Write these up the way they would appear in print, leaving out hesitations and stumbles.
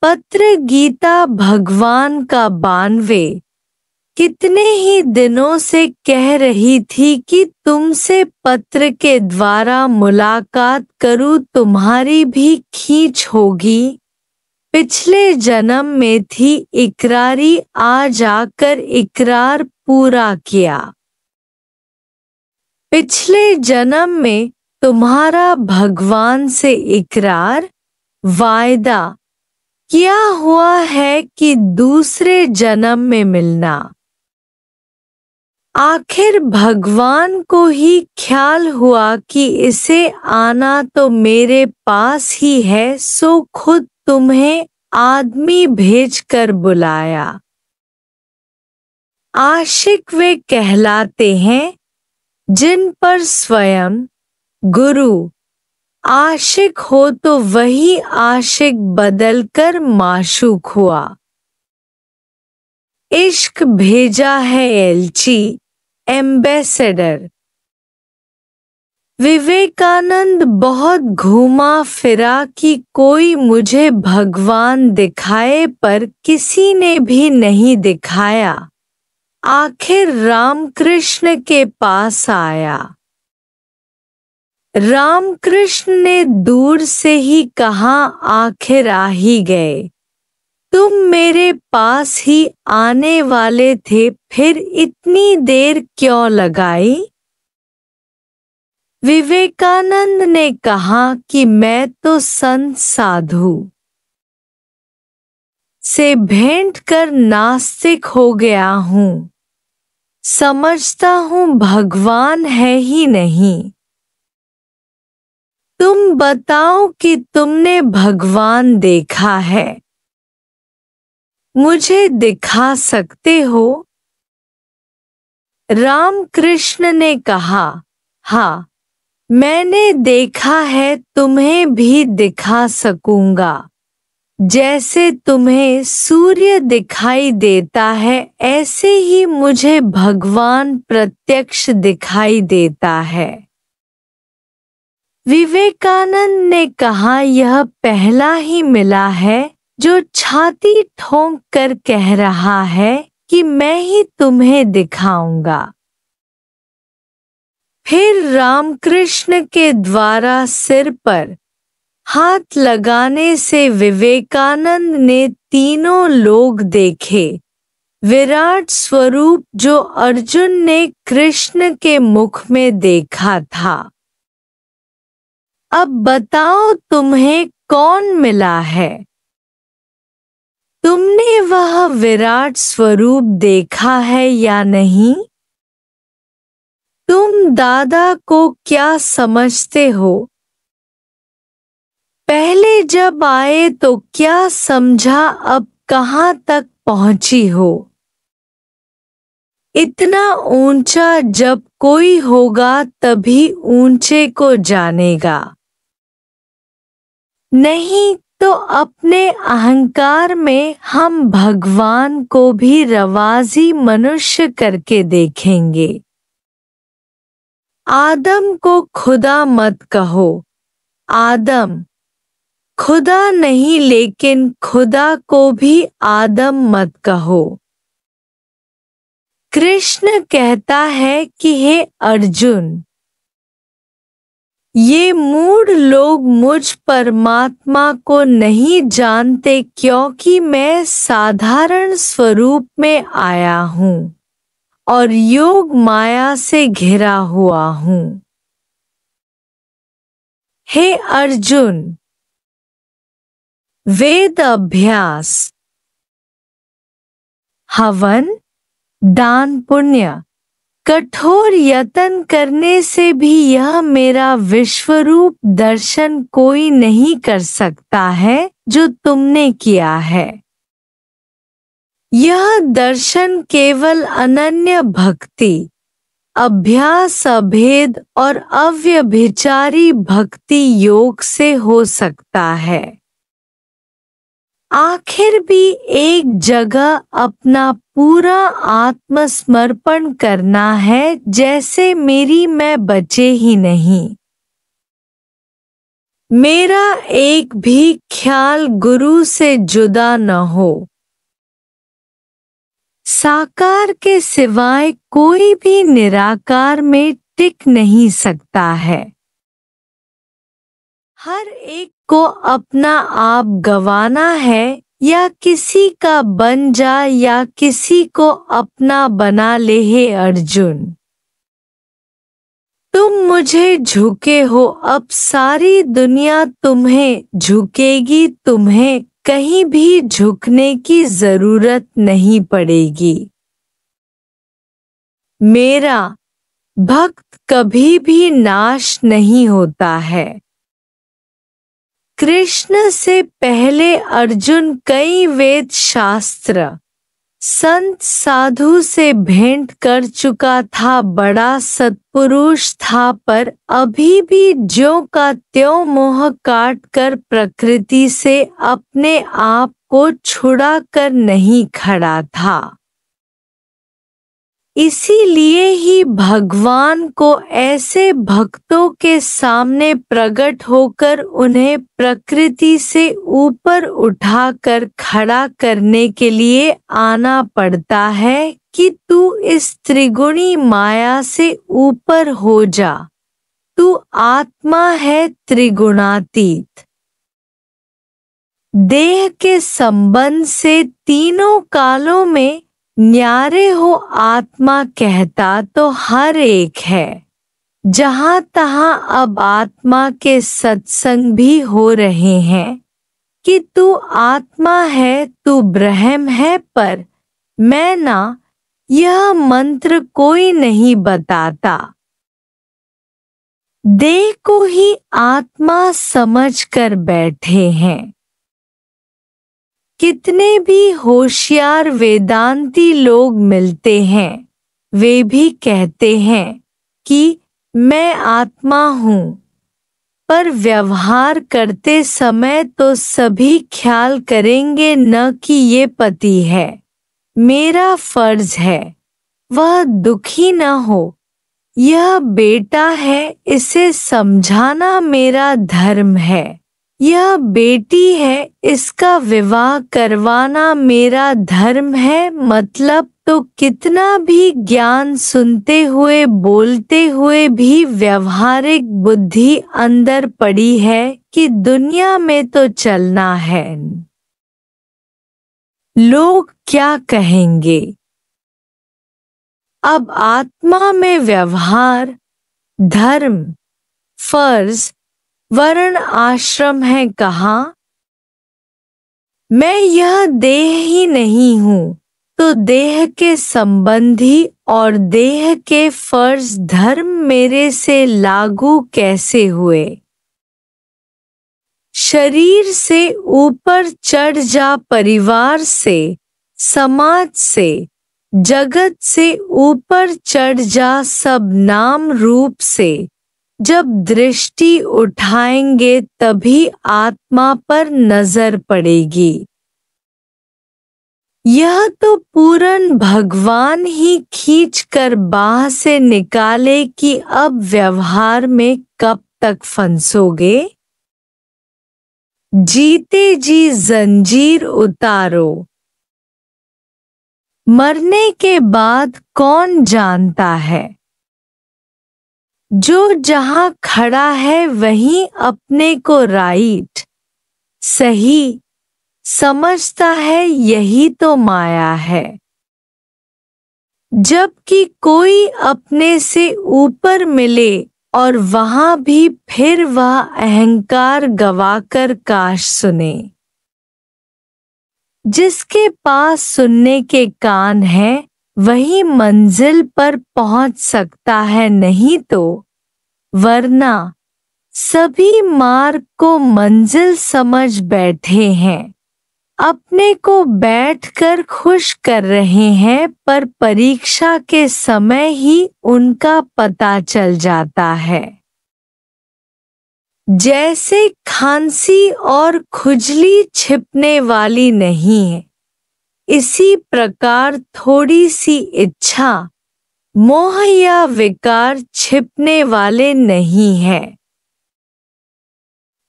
पत्र गीता भगवान का 92 कितने ही दिनों से कह रही थी कि तुमसे पत्र के द्वारा मुलाकात करूं, तुम्हारी भी खींच होगी। पिछले जन्म में थी इकरारी, आज आकर इकरार पूरा किया। पिछले जन्म में तुम्हारा भगवान से इकरार वायदा किया हुआ है कि दूसरे जन्म में मिलना। आखिर भगवान को ही ख्याल हुआ कि इसे आना तो मेरे पास ही है, सो खुद तुम्हें आदमी भेजकर बुलाया। आशिक वे कहलाते हैं जिन पर स्वयं गुरु आशिक हो, तो वही आशिक बदलकर माशूक हुआ। इश्क भेजा है एलची एम्बेसडर। विवेकानंद बहुत घूमा फिरा कि कोई मुझे भगवान दिखाए, पर किसी ने भी नहीं दिखाया। आखिर रामकृष्ण के पास आया। रामकृष्ण ने दूर से ही कहा, आखिर आ ही गए। तुम मेरे पास ही आने वाले थे, फिर इतनी देर क्यों लगाई? विवेकानंद ने कहा कि मैं तो संत साधु से भेंट कर नास्तिक हो गया हूँ। समझता हूँ भगवान है ही नहीं। तुम बताओ कि तुमने भगवान देखा है, मुझे दिखा सकते हो? रामकृष्ण ने कहा, हाँ, मैंने देखा है, तुम्हें भी दिखा सकूंगा। जैसे तुम्हें सूर्य दिखाई देता है, ऐसे ही मुझे भगवान प्रत्यक्ष दिखाई देता है। विवेकानंद ने कहा, यह पहला ही मिला है जो छाती ठोंक कर कह रहा है कि मैं ही तुम्हें दिखाऊंगा। फिर रामकृष्ण के द्वारा सिर पर हाथ लगाने से विवेकानंद ने तीनों लोग देखे। विराट स्वरूप जो अर्जुन ने कृष्ण के मुख में देखा था। अब बताओ तुम्हें कौन मिला है? तुमने वह विराट स्वरूप देखा है या नहीं? तुम दादा को क्या समझते हो? पहले जब आए तो क्या समझा, अब कहाँ तक पहुंची हो? इतना ऊंचा जब कोई होगा तभी ऊंचे को जानेगा, नहीं तो अपने अहंकार में हम भगवान को भी रवाजी मनुष्य करके देखेंगे। आदम को खुदा मत कहो। आदम खुदा नहीं, लेकिन खुदा को भी आदम मत कहो। कृष्ण कहता है कि हे अर्जुन, ये मूढ़ लोग मुझ परमात्मा को नहीं जानते, क्योंकि मैं साधारण स्वरूप में आया हूँ और योग माया से घिरा हुआ हूँ। हे अर्जुन, वेद अभ्यास, हवन, दान, पुण्य, कठोर यत्न करने से भी यह मेरा विश्वरूप दर्शन कोई नहीं कर सकता है जो तुमने किया है। यह दर्शन केवल अनन्य भक्ति, अभ्यास, अभेद और अव्यभिचारी भक्ति योग से हो सकता है। आखिर भी एक जगह अपना पूरा आत्मसमर्पण करना है, जैसे मेरी मैं बचे ही नहीं। मेरा एक भी ख्याल गुरु से जुदा न हो। साकार के सिवाय कोई भी निराकार में टिक नहीं सकता है। हर एक को अपना आप गंवाना है, या किसी का बन जा या किसी को अपना बना ले। हे अर्जुन, तुम मुझे झुके हो, अब सारी दुनिया तुम्हें झुकेगी। तुम्हें कहीं भी झुकने की जरूरत नहीं पड़ेगी। मेरा भक्त कभी भी नाश नहीं होता है। कृष्ण से पहले अर्जुन कई वेद शास्त्र, संत साधु से भेंट कर चुका था, बड़ा सत्पुरुष था, पर अभी भी ज्यों का त्यों मोह काट कर प्रकृति से अपने आप को छुड़ा कर नहीं खड़ा था। इसीलिए ही भगवान को ऐसे भक्तों के सामने प्रकट होकर उन्हें प्रकृति से ऊपर उठाकर खड़ा करने के लिए आना पड़ता है कि तू इस त्रिगुणी माया से ऊपर हो जा। तू आत्मा है त्रिगुणातीत। देह के संबंध से तीनों कालों में न्यारे हो आत्मा कहता तो हर एक है। जहां तहां अब आत्मा के सत्संग भी हो रहे हैं कि तू आत्मा है, तू ब्रह्म है, पर मैं ना, यह मंत्र कोई नहीं बताता। देह को ही आत्मा समझ कर बैठे हैं। कितने भी होशियार वेदांती लोग मिलते हैं, वे भी कहते हैं कि मैं आत्मा हूँ, पर व्यवहार करते समय तो सभी ख्याल करेंगे न कि ये पति है, मेरा फर्ज है वह दुखी न हो, यह बेटा है इसे समझाना मेरा धर्म है, यह बेटी है इसका विवाह करवाना मेरा धर्म है। मतलब तो कितना भी ज्ञान सुनते हुए बोलते हुए भी व्यवहारिक बुद्धि अंदर पड़ी है कि दुनिया में तो चलना है, लोग क्या कहेंगे। अब आत्मा में व्यवहार, धर्म, फर्ज, वर्ण, आश्रम है कहाँ। मैं यह देह ही नहीं हूँ, तो देह के संबंधी और देह के फर्ज धर्म मेरे से लागू कैसे हुए। शरीर से ऊपर चढ़ जा, परिवार से, समाज से, जगत से ऊपर चढ़ जा, सब नाम रूप से। जब दृष्टि उठाएंगे तभी आत्मा पर नजर पड़ेगी। यह तो पूरन भगवान ही खींच कर बाह से निकाले कि अब व्यवहार में कब तक फंसोगे। जीते जी जंजीर उतारो, मरने के बाद कौन जानता है। जो जहां खड़ा है वहीं अपने को राइट, सही समझता है, यही तो माया है। जबकि कोई अपने से ऊपर मिले और वहां भी फिर वह अहंकार गवाकर काश सुने। जिसके पास सुनने के कान हैं वही मंजिल पर पहुंच सकता है, नहीं तो वरना सभी मार्ग को मंजिल समझ बैठे हैं, अपने को बैठकर खुश कर रहे हैं, पर परीक्षा के समय ही उनका पता चल जाता है। जैसे खांसी और खुजली छिपने वाली नहीं है, इसी प्रकार थोड़ी सी इच्छा, मोह या विकार छिपने वाले नहीं है।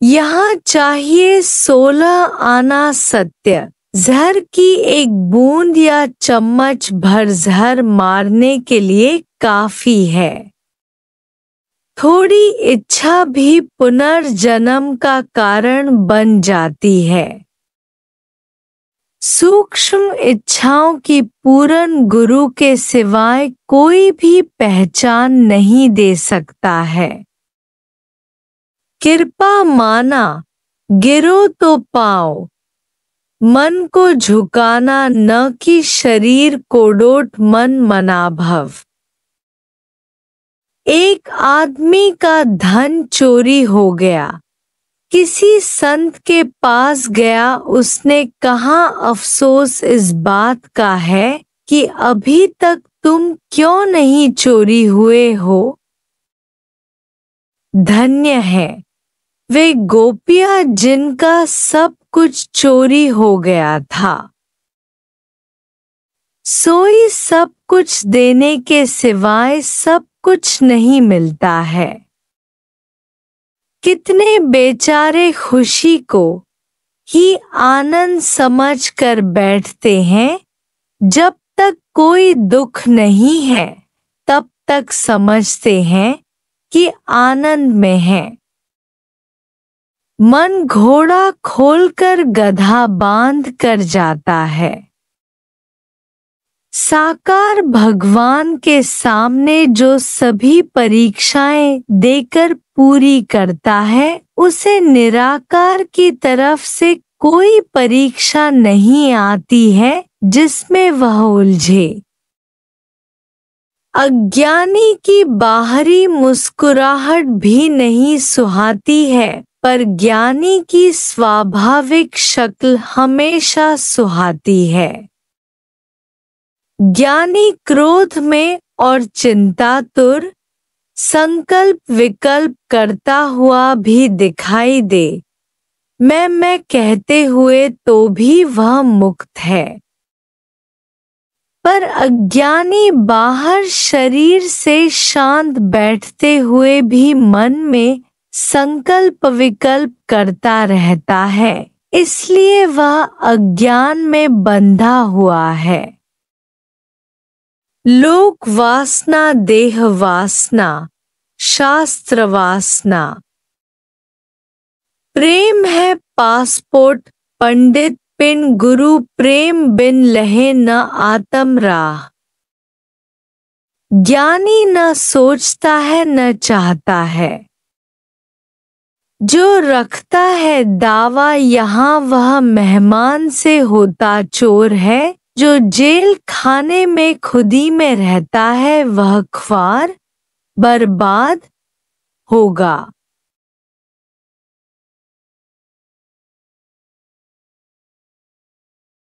यहाँ चाहिए 16 आना सत्य। जहर की एक बूंद या चम्मच भर जहर मारने के लिए काफी है। थोड़ी इच्छा भी पुनर्जन्म का कारण बन जाती है। सूक्ष्म इच्छाओं की पूर्ण गुरु के सिवाय कोई भी पहचान नहीं दे सकता है। कृपा माना, गिरो तो पाओ। मन को झुकाना न कि शरीर कोडोट मन मनाभव। एक आदमी का धन चोरी हो गया। किसी संत के पास गया, उसने कहा अफसोस इस बात का है कि अभी तक तुम क्यों नहीं चोरी हुए हो। धन्य है वे गोपियां जिनका सब कुछ चोरी हो गया था। सोई सब कुछ देने के सिवाय सब कुछ नहीं मिलता है। कितने बेचारे खुशी को ही आनंद समझ कर बैठते हैं। जब तक कोई दुख नहीं है तब तक समझते हैं कि आनंद में है। मन घोड़ा खोलकर गधा बांध कर जाता है। साकार भगवान के सामने जो सभी परीक्षाएं देकर पूरी करता है, उसे निराकार की तरफ से कोई परीक्षा नहीं आती है जिसमें वह उलझे। अज्ञानी की बाहरी मुस्कुराहट भी नहीं सुहाती है, पर ज्ञानी की स्वाभाविक शक्ल हमेशा सुहाती है। ज्ञानी क्रोध में और चिंतातुर संकल्प विकल्प करता हुआ भी दिखाई दे, मैं कहते हुए तो भी वह मुक्त है। पर अज्ञानी बाहर शरीर से शांत बैठते हुए भी मन में संकल्प विकल्प करता रहता है, इसलिए वह अज्ञान में बंधा हुआ है। लोक वासना, देह वासना, शास्त्र वासना। प्रेम है पासपोर्ट, पंडित बिन गुरु प्रेम बिन लहे न आत्म राह। ज्ञानी न सोचता है न चाहता है। जो रखता है दावा यहाँ वह मेहमान से होता चोर है। जो जेल खाने में खुदी में रहता है वह ख्वार बर्बाद होगा।